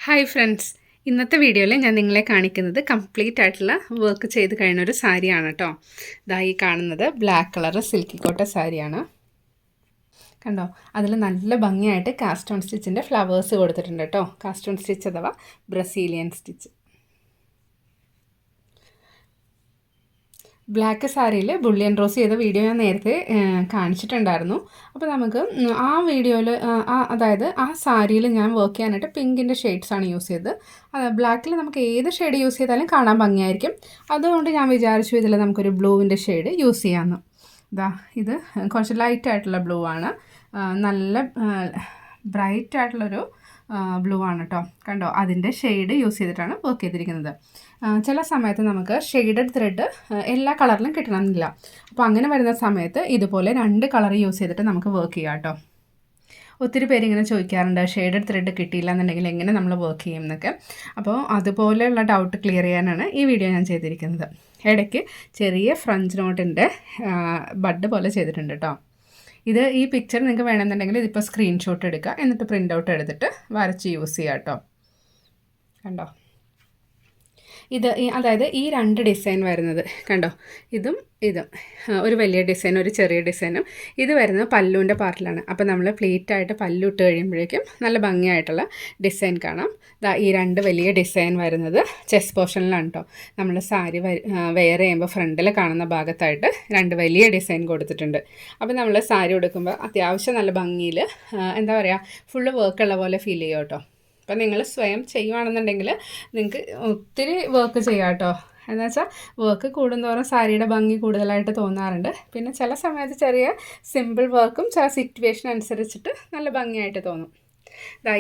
Hi friends, ഇന്നത്തെ വീഡിയോയിൽ ഞാൻ നിങ്ങളെ കാണിക്കുന്നത് കംപ്ലീറ്റ് ആയിട്ടുള്ള വർക്ക് ചെയ്ത് കഴിഞ്ഞ ഒരു സാരിയാണ് കേട്ടോ. ഇതാ ഈ കാണുന്നത് ബ്ലാക്ക് കളർ സിൽക്കി കോട്ട സാരിയാണ്. കണ്ടോ, അതിൽ നല്ല ഭംഗിയായിട്ട് കാസ്റ്റോൺ സ്റ്റിച്ചിൻ്റെ ഫ്ലവേഴ്സ് കൊടുത്തിട്ടുണ്ട് കേട്ടോ. കാസ്റ്റോൺ സ്റ്റിച്ച് അഥവാ ബ്രസീലിയൻ സ്റ്റിച്ച്. ബ്ലാക്ക് സാരിയിൽ ബുള്ളിയൻ റോസ് ചെയ്ത വീഡിയോ ഞാൻ നേരത്തെ കാണിച്ചിട്ടുണ്ടായിരുന്നു. അപ്പോൾ നമുക്ക് ആ വീഡിയോയിൽ അതായത് ആ സാരിയിൽ ഞാൻ വർക്ക് ചെയ്യാനായിട്ട് പിങ്കിൻ്റെ ഷെയ്ഡ്സാണ് യൂസ് ചെയ്തത്. ബ്ലാക്കിൽ നമുക്ക് ഏത് ഷെയ്ഡ് യൂസ് ചെയ്താലും കാണാൻ ഭംഗിയായിരിക്കും. അതുകൊണ്ട് ഞാൻ വിചാരിച്ചു ഇതിൽ നമുക്കൊരു ബ്ലൂവിൻ്റെ ഷെയ്ഡ് യൂസ് ചെയ്യാമെന്ന്. ഇത് കുറച്ച് ലൈറ്റ് ആയിട്ടുള്ള ബ്ലൂ ആണ്. നല്ല ബ്രൈറ്റ് ആയിട്ടുള്ളൊരു ബ്ലൂ ആണ് കേട്ടോ. കണ്ടോ, അതിൻ്റെ ഷെയ്ഡ് യൂസ് ചെയ്തിട്ടാണ് വർക്ക് ചെയ്തിരിക്കുന്നത്. ചില സമയത്ത് നമുക്ക് ഷെയ്ഡഡ് ത്രെഡ് എല്ലാ കളറിലും കിട്ടണമെന്നില്ല. അപ്പോൾ അങ്ങനെ വരുന്ന സമയത്ത് ഇതുപോലെ 2 കളർ യൂസ് ചെയ്തിട്ട് നമുക്ക് വർക്ക് ചെയ്യാം കേട്ടോ. ഒത്തിരി പേര് ഇങ്ങനെ ചോദിക്കാറുണ്ട്, ഷെയ്ഡഡ് ത്രെഡ് കിട്ടിയില്ല എന്നുണ്ടെങ്കിൽ എങ്ങനെ നമ്മൾ വർക്ക് ചെയ്യും എന്നൊക്കെ. അപ്പോൾ അതുപോലെയുള്ള ഡൗട്ട് ക്ലിയർ ചെയ്യാനാണ് ഈ വീഡിയോ ഞാൻ ചെയ്തിരിക്കുന്നത്. ഇടയ്ക്ക് ചെറിയ ഫ്രഞ്ച് നോട്ടിൻ്റെ ബഡ് പോലെ ചെയ്തിട്ടുണ്ട് കേട്ടോ. ഈ പിക്ചർ നിങ്ങൾക്ക് വേണമെന്നുണ്ടെങ്കിൽ ഇതിപ്പോൾ സ്ക്രീൻഷോട്ട് എടുക്കുക, എന്നിട്ട് പ്രിൻ്റ് ഔട്ട് എടുത്തിട്ട് വരച്ച് യൂസ് ചെയ്യുക കേട്ടോ. കണ്ടോ, അതായത് ഈ 2 ഡിസൈൻ വരുന്നത് കണ്ടോ, ഇതും ഒരു വലിയ ഡിസൈനും ഒരു ചെറിയ ഡിസൈനും. ഇത് വരുന്നത് പല്ലുവിൻ്റെ പാർട്ടിലാണ്. അപ്പോൾ നമ്മൾ പ്ലീറ്റായിട്ട് പല്ലു ഇട്ട് കഴിയുമ്പോഴേക്കും നല്ല ഭംഗിയായിട്ടുള്ള ഡിസൈൻ കാണാം. ഈ 2 വലിയ ഡിസൈൻ വരുന്നത് ചെസ്റ്റ് പോർഷനിലാണ് കേട്ടോ. നമ്മൾ സാരി വെയർ ചെയ്യുമ്പോൾ ഫ്രണ്ടിൽ കാണുന്ന ഭാഗത്തായിട്ട് 2 വലിയ ഡിസൈൻ കൊടുത്തിട്ടുണ്ട്. അപ്പോൾ നമ്മൾ സാരി ഉടുക്കുമ്പോൾ അത്യാവശ്യം നല്ല ഭംഗിയിൽ എന്താ പറയുക, ഫുള്ള് വർക്കുള്ള പോലെ ഫീൽ ചെയ്യും കേട്ടോ. അപ്പം നിങ്ങൾ സ്വയം ചെയ്യുകയാണെന്നുണ്ടെങ്കിൽ നിങ്ങൾക്ക് ഒത്തിരി വർക്ക് ചെയ്യാം കേട്ടോ. എന്ന് വെച്ചാൽ വർക്ക് കൂടുന്തോറും സാരിയുടെ ഭംഗി കൂടുതലായിട്ട് തോന്നാറുണ്ട്. പിന്നെ ചില സമയത്ത് ചെറിയ സിമ്പിൾ വർക്കും ചില സിറ്റുവേഷൻ അനുസരിച്ചിട്ട് നല്ല ഭംഗിയായിട്ട് തോന്നും.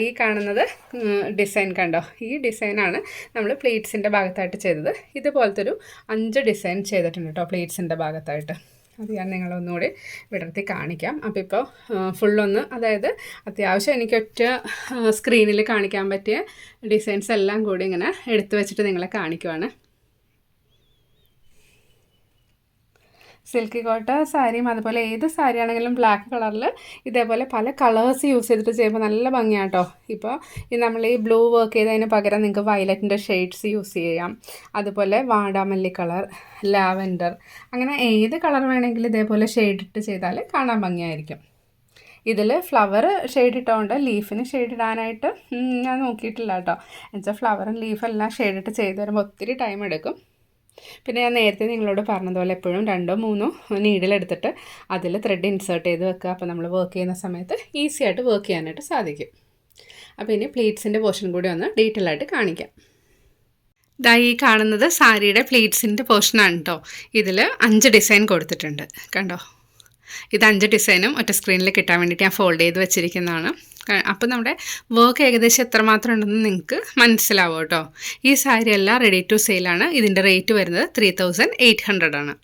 ഈ കാണുന്നത് ഡിസൈൻ കണ്ടോ, ഈ ഡിസൈനാണ് നമ്മൾ പ്ലീറ്റ്സിൻ്റെ ഭാഗത്തായിട്ട് ചെയ്തത്. ഇതുപോലത്തെ ഒരു 5 ഡിസൈൻ ചെയ്തിട്ടുണ്ട് കേട്ടോ പ്ലീറ്റ്സിൻ്റെ ഭാഗത്തായിട്ട്. അത് ഞാൻ നിങ്ങളൊന്നുകൂടി വിടർത്തി കാണിക്കാം. അപ്പോൾ ഇപ്പോൾ ഫുള്ളൊന്ന്, അതായത് അത്യാവശ്യം എനിക്കൊറ്റ സ്ക്രീനിൽ കാണിക്കാൻ പറ്റിയ ഡിസൈൻസ് എല്ലാം കൂടി ഇങ്ങനെ എടുത്തു വെച്ചിട്ട് നിങ്ങളെ കാണിക്കുവാണ്. സിൽക്കി കോട്ട സാരിയും അതുപോലെ ഏത് സാരി ആണെങ്കിലും ബ്ലാക്ക് കളറിൽ ഇതേപോലെ പല കളേഴ്സ് യൂസ് ചെയ്തിട്ട് ചെയ്യുമ്പോൾ നല്ല ഭംഗിയാണ് കേട്ടോ. ഇപ്പോൾ നമ്മൾ ഈ ബ്ലൂ വർക്ക് ചെയ്തതിന് പകരം നിങ്ങൾക്ക് വയലറ്റിൻ്റെ ഷെയ്ഡ്സ് യൂസ് ചെയ്യാം. അതുപോലെ വാടാമല്ലി കളർ, ലാവൻഡർ, അങ്ങനെ ഏത് കളർ വേണമെങ്കിലും ഇതേപോലെ ഷെയ്ഡ് ഇട്ട് ചെയ്താൽ കാണാൻ ഭംഗിയായിരിക്കും. ഇതിൽ ഫ്ലവർ ഷെയ്ഡ് ഇട്ടുകൊണ്ട് ലീഫിന് ഷെയ്ഡ് ഇടാനായിട്ട് ഞാൻ നോക്കിയിട്ടില്ല കേട്ടോ. എന്നുവെച്ചാൽ ഫ്ലവറും ലീഫെല്ലാം ഷെയ്ഡിട്ട് ചെയ്ത് വരുമ്പോൾ ഒത്തിരി ടൈം എടുക്കും. പിന്നെ ഞാൻ നേരത്തെ നിങ്ങളോട് പറഞ്ഞതുപോലെ എപ്പോഴും 2-3 നീഡിലെടുത്തിട്ട് അതിൽ ത്രെഡ് ഇൻസേർട്ട് ചെയ്ത് വെക്കുക. അപ്പോൾ നമ്മൾ വർക്ക് ചെയ്യുന്ന സമയത്ത് ഈസി ആയിട്ട് വർക്ക് ചെയ്യാനായിട്ട് സാധിക്കും. അപ്പോൾ ഇനി പ്ലീറ്റ്സിൻ്റെ പോർഷൻ കൂടി ഒന്ന് ഡീറ്റെയിൽ ആയിട്ട് കാണിക്കാം. ഈ കാണുന്നത് സാരിയുടെ പ്ലീറ്റ്സിൻ്റെ പോർഷനാണ് കേട്ടോ. ഇതിൽ 5 ഡിസൈൻ കൊടുത്തിട്ടുണ്ട് കണ്ടോ. ഇത് 5 ഡിസൈനും ഒറ്റ സ്ക്രീനിൽ കിട്ടാൻ വേണ്ടിയിട്ട് ഞാൻ ഫോൾഡ് ചെയ്ത് വെച്ചിരിക്കുന്നതാണ്. അപ്പോൾ നമ്മുടെ വർക്ക് ഏകദേശം എത്രമാത്രം ഉണ്ടെന്ന് നിങ്ങൾക്ക് മനസ്സിലാവും കേട്ടോ. ഈ സാരി എല്ലാം റെഡി ടു സെയിലാണ്. ഇതിൻ്റെ റേറ്റ് വരുന്നത് 3800 ആണ്.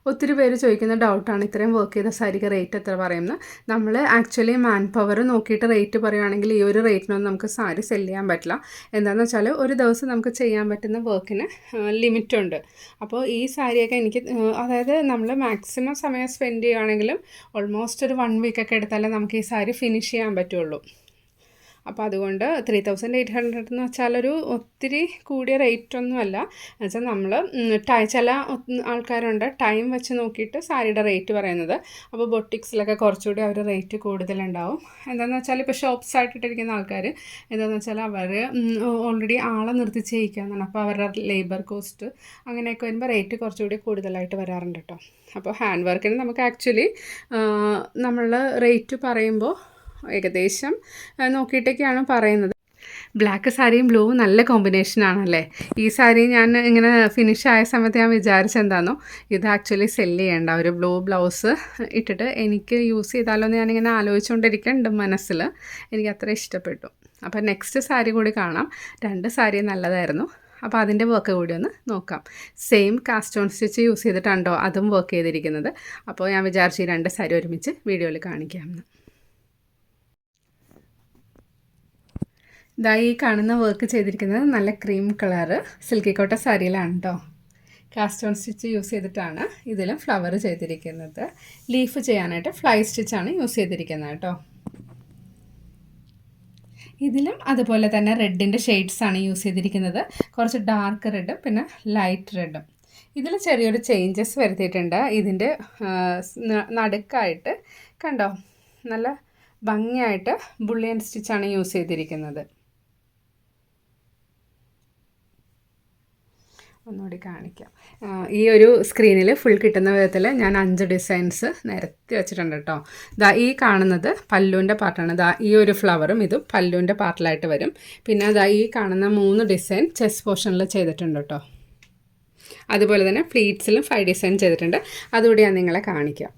ഒത്തിരി പേര് ചോദിക്കുന്ന ഡൗട്ടാണ്, ഇത്രയും വർക്ക് ചെയ്ത സാരിക്ക് റേറ്റ് എത്ര പറയുന്നത്. നമ്മൾ ആക്ച്വലി മാൻ പവർ നോക്കിയിട്ട് റേറ്റ് പറയുകയാണെങ്കിൽ ഈ ഒരു റേറ്റിനൊന്നും നമുക്ക് സാരി സെല് ചെയ്യാൻ പറ്റില്ല. എന്താണെന്ന് വെച്ചാൽ ഒരു ദിവസം നമുക്ക് ചെയ്യാൻ പറ്റുന്ന വർക്കിന് ലിമിറ്റുണ്ട്. അപ്പോൾ ഈ സാരിയൊക്കെ എനിക്ക്, അതായത് നമ്മൾ മാക്സിമം സമയം സ്പെൻഡ് ചെയ്യുകയാണെങ്കിലും ഓൾമോസ്റ്റ് ഒരു 1 വീക്കൊക്കെ എടുത്താലേ നമുക്ക് ഈ സാരി ഫിനിഷ് ചെയ്യാൻ പറ്റുള്ളൂ. അപ്പോൾ അതുകൊണ്ട് 3800 എന്ന് വെച്ചാലൊരു ഒത്തിരി കൂടിയ റേറ്റൊന്നുമല്ല. എന്നുവെച്ചാൽ നമ്മൾ ചില ആൾക്കാരുണ്ട് ടൈം വെച്ച് നോക്കിയിട്ട് സാരിയുടെ റേറ്റ് പറയുന്നത്. അപ്പോൾ ബൊട്ടിക്സിലൊക്കെ കുറച്ചുകൂടി അവർ റേറ്റ് കൂടുതലുണ്ടാവും. എന്താണെന്ന് വെച്ചാൽ ഇപ്പോൾ ഷോപ്സ് ആയിട്ടിട്ടിരിക്കുന്ന ആൾക്കാർ എന്താണെന്ന് വെച്ചാൽ അവർ ഓൾറെഡി ആളെ നിർത്തി ചെയ്യിക്കാമെന്നാണ്. അപ്പോൾ അവരുടെ ലേബർ കോസ്റ്റ് അങ്ങനെയൊക്കെ വരുമ്പോൾ റേറ്റ് കുറച്ചുകൂടി കൂടുതലായിട്ട് വരാറുണ്ട് കേട്ടോ. അപ്പോൾ ഹാൻഡ് വർക്കിന് നമുക്ക് ആക്ച്വലി നമ്മൾ റേറ്റ് പറയുമ്പോൾ ഏകദേശം നോക്കിയിട്ടൊക്കെയാണ് പറയുന്നത്. ബ്ലാക്ക് സാരിയും ബ്ലൂവും നല്ല കോമ്പിനേഷനാണല്ലേ. ഈ സാരി ഞാൻ ഇങ്ങനെ ഫിനിഷ് ആയ സമയത്ത് ഞാൻ വിചാരിച്ചെന്താണോ, ഇത് ആക്ച്വലി സെല്ല് ചെയ്യേണ്ട, ഒരു ബ്ലൂ ബ്ലൗസ് ഇട്ടിട്ട് എനിക്ക് യൂസ് ചെയ്താലോ എന്ന് ഞാനിങ്ങനെ ആലോചിച്ചുകൊണ്ടിരിക്കുന്നുണ്ട് മനസ്സിൽ. എനിക്ക് അത്ര ഇഷ്ടപ്പെട്ടു. അപ്പോൾ നെക്സ്റ്റ് സാരി കൂടി കാണാം. 2 സാരി നല്ലതായിരുന്നു. അപ്പോൾ അതിൻ്റെ വർക്ക് കൂടി ഒന്ന് നോക്കാം. സെയിം കാസ്റ്റോൺ സ്റ്റിച്ച് യൂസ് ചെയ്തിട്ടുണ്ടോ അതും വർക്ക് ചെയ്തിരിക്കുന്നത്. അപ്പോൾ ഞാൻ വിചാരിച്ചു ഈ 2 സാരി ഒരുമിച്ച് വീഡിയോയിൽ കാണിക്കാമെന്ന്. ഈ കാണുന്ന വർക്ക് ചെയ്തിരിക്കുന്നത് നല്ല ക്രീം കളറ് സിൽക്കി കോട്ട സാരിയിലാണ് കേട്ടോ. കാസ്റ്റ് ഓൺ സ്റ്റിച്ച് യൂസ് ചെയ്തിട്ടാണ് ഇതിലും ഫ്ലവർ ചെയ്തിരിക്കുന്നത്. ലീഫ് ചെയ്യാനായിട്ട് ഫ്ലൈ സ്റ്റിച്ചാണ് യൂസ് ചെയ്തിരിക്കുന്നത് കേട്ടോ. ഇതിലും അതുപോലെ തന്നെ റെഡിൻ്റെ ഷെയ്ഡ്സാണ് യൂസ് ചെയ്തിരിക്കുന്നത്. കുറച്ച് ഡാർക്ക് റെഡും പിന്നെ ലൈറ്റ് റെഡും. ഇതിൽ ചെറിയൊരു ചേഞ്ചസ് വരുത്തിയിട്ടുണ്ട്. ഇതിൻ്റെ നടുക്കായിട്ട് കണ്ടോ, നല്ല ഭംഗിയായിട്ട് ബുള്ളിയൻ സ്റ്റിച്ചാണ് യൂസ് ചെയ്തിരിക്കുന്നത്. ഒന്നുകൂടി കാണിക്കാം. ഈ ഒരു സ്ക്രീനിൽ ഫുൾ കിട്ടുന്ന വിധത്തിൽ ഞാൻ 5 ഡിസൈൻസ് നിരത്തി വെച്ചിട്ടുണ്ട് കേട്ടോ. ദാ ഈ കാണുന്നത് പല്ലുവിൻ്റെ പാർട്ടാണ്. ദാ ഈ ഒരു ഫ്ലവറും ഇതും പല്ലുവിൻ്റെ പാർട്ടിലായിട്ട് വരും. പിന്നെ ദാ ഈ കാണുന്ന 3 ഡിസൈൻ ചെസ്റ്റ് പോർഷനിൽ ചെയ്തിട്ടുണ്ട് കേട്ടോ. അതുപോലെ തന്നെ ഫ്ലീറ്റ്സിലും 5 ഡിസൈൻ ചെയ്തിട്ടുണ്ട്. അതുകൂടി ഞാൻ നിങ്ങളെ കാണിക്കാം.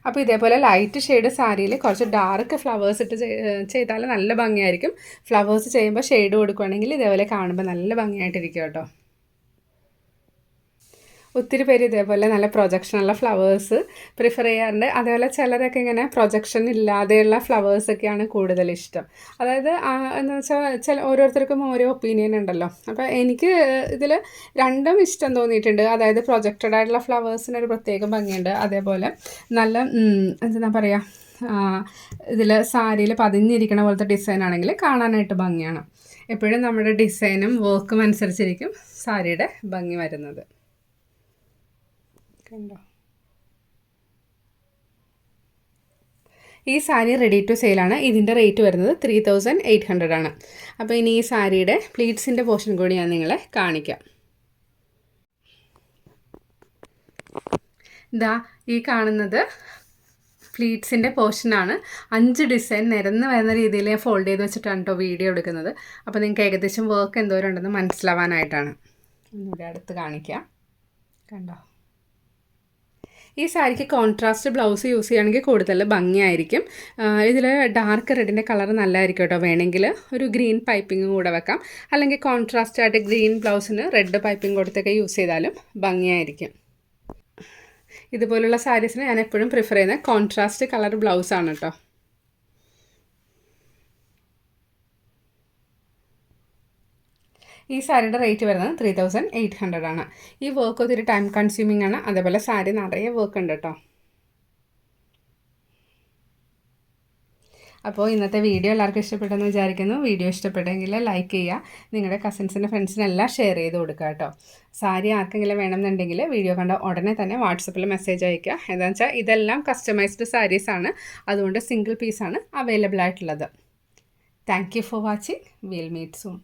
അപ്പോൾ ഇതേപോലെ ലൈറ്റ് ഷെയ്ഡ് സാരിയിൽ കുറച്ച് ഡാർക്ക് ഫ്ലവേഴ്സ് ഇട്ട് ചെയ്താൽ നല്ല ഭംഗിയായിരിക്കും. ഫ്ലവേഴ്സ് ചെയ്യുമ്പോൾ ഷെയ്ഡ് കൊടുക്കുകയാണെങ്കിൽ ഇതേപോലെ കാണുമ്പോൾ നല്ല ഭംഗിയായിട്ടിരിക്കും കേട്ടോ. ഒത്തിരി പേര് ഇതേപോലെ നല്ല പ്രൊജക്ഷനുള്ള ഫ്ലവേഴ്സ് പ്രിഫർ ചെയ്യാറുണ്ട്. അതേപോലെ ചിലരൊക്കെ ഇങ്ങനെ പ്രൊജക്ഷൻ ഇല്ലാതെയുള്ള ഫ്ലവേഴ്സൊക്കെയാണ് കൂടുതൽ ഇഷ്ടം. അതായത് എന്ന് വെച്ചാൽ ഓരോരുത്തർക്കും ഓരോ ഒപ്പീനിയൻ ഉണ്ടല്ലോ. അപ്പോൾ എനിക്ക് ഇതിൽ രണ്ടും ഇഷ്ടം തോന്നിയിട്ടുണ്ട്. അതായത് പ്രൊജക്റ്റഡ് ആയിട്ടുള്ള ഫ്ലവേഴ്സിനൊരു പ്രത്യേക ഭംഗിയുണ്ട്. അതേപോലെ നല്ല എന്താ പറയുക, ഇതിൽ സാരിയിൽ പതിഞ്ഞിരിക്കണ പോലത്തെ ഡിസൈൻ ആണെങ്കിൽ കാണാനായിട്ട് ഭംഗിയാണ്. എപ്പോഴും നമ്മുടെ ഡിസൈനും വർക്കും അനുസരിച്ചിരിക്കും സാരിയുടെ ഭംഗി വരുന്നത്. കണ്ടോ, ഈ സാരി റെഡി ടു സെയിലാണ്. ഇതിൻ്റെ റേറ്റ് വരുന്നത് 3800 ആണ്. അപ്പോൾ ഇനി ഈ സാരിയുടെ പ്ലീറ്റ്സിൻ്റെ പോർഷൻ കൂടി ഞാൻ നിങ്ങളെ കാണിക്കാം. ഇതാ ഈ കാണുന്നത് പ്ലീറ്റ്സിൻ്റെ പോർഷനാണ്. 5 ഡിസൈൻ നിരന്ന് വരുന്ന രീതിയിൽ ഞാൻ ഫോൾഡ് ചെയ്ത് വെച്ചിട്ടാണ് കേട്ടോ വീഡിയോ എടുക്കുന്നത്. അപ്പോൾ നിങ്ങൾക്ക് ഏകദേശം വർക്ക് എന്തോരം ഉണ്ടെന്ന് മനസ്സിലാവാനായിട്ടാണ്. ഒന്നുകൂടി അടുത്ത് കാണിക്കാം. കണ്ടോ, ഈ സാരിക്ക് കോൺട്രാസ്റ്റ് ബ്ലൗസ് യൂസ് ചെയ്യുകയാണെങ്കിൽ കൂടുതൽ ഭംഗിയായിരിക്കും. ഇതിൽ ഡാർക്ക് റെഡിൻ്റെ കളർ നല്ലതായിരിക്കും കേട്ടോ. വേണമെങ്കിൽ ഒരു ഗ്രീൻ പൈപ്പിങ്ങും കൂടെ വെക്കാം. അല്ലെങ്കിൽ കോൺട്രാസ്റ്റ് ആയിട്ട് ഗ്രീൻ ബ്ലൗസിന് റെഡ് പൈപ്പിംഗ് കൊടുത്തൊക്കെ യൂസ് ചെയ്താലും ഭംഗിയായിരിക്കും. ഇതുപോലുള്ള സാരീസിന് ഞാൻ എപ്പോഴും പ്രിഫർ ചെയ്യുന്നത് കോൺട്രാസ്റ്റ് കളർ ബ്ലൗസാണ് കേട്ടോ. ഈ സാരിയുടെ റേറ്റ് വരുന്നത് 3800 ആണ്. ഈ വർക്ക് ഒത്തിരി ടൈം കൺസ്യൂമിംഗ് ആണ്. അതേപോലെ സാരി നിറയെ വർക്ക് ഉണ്ട് കേട്ടോ. അപ്പോൾ ഇന്നത്തെ വീഡിയോ എല്ലാവർക്കും ഇഷ്ടപ്പെട്ടെന്ന് വിചാരിക്കുന്നു. വീഡിയോ ഇഷ്ടപ്പെട്ടെങ്കിൽ ലൈക്ക് ചെയ്യുക. നിങ്ങളുടെ കസിൻസിൻ്റെ ഫ്രണ്ട്സിനെല്ലാം ഷെയർ ചെയ്ത് കൊടുക്കുക കേട്ടോ. സാരി ആർക്കെങ്കിലും വേണമെന്നുണ്ടെങ്കിൽ വീഡിയോ കണ്ട ഉടനെ തന്നെ വാട്സപ്പിൽ മെസ്സേജ് അയയ്ക്കുക. എന്താണെന്ന് വെച്ചാൽ ഇതെല്ലാം കസ്റ്റമൈസ്ഡ് സാരീസാണ്. അതുകൊണ്ട് സിംഗിൾ പീസാണ് അവൈലബിൾ ആയിട്ടുള്ളത്. Thank you for watching. Will meet soon.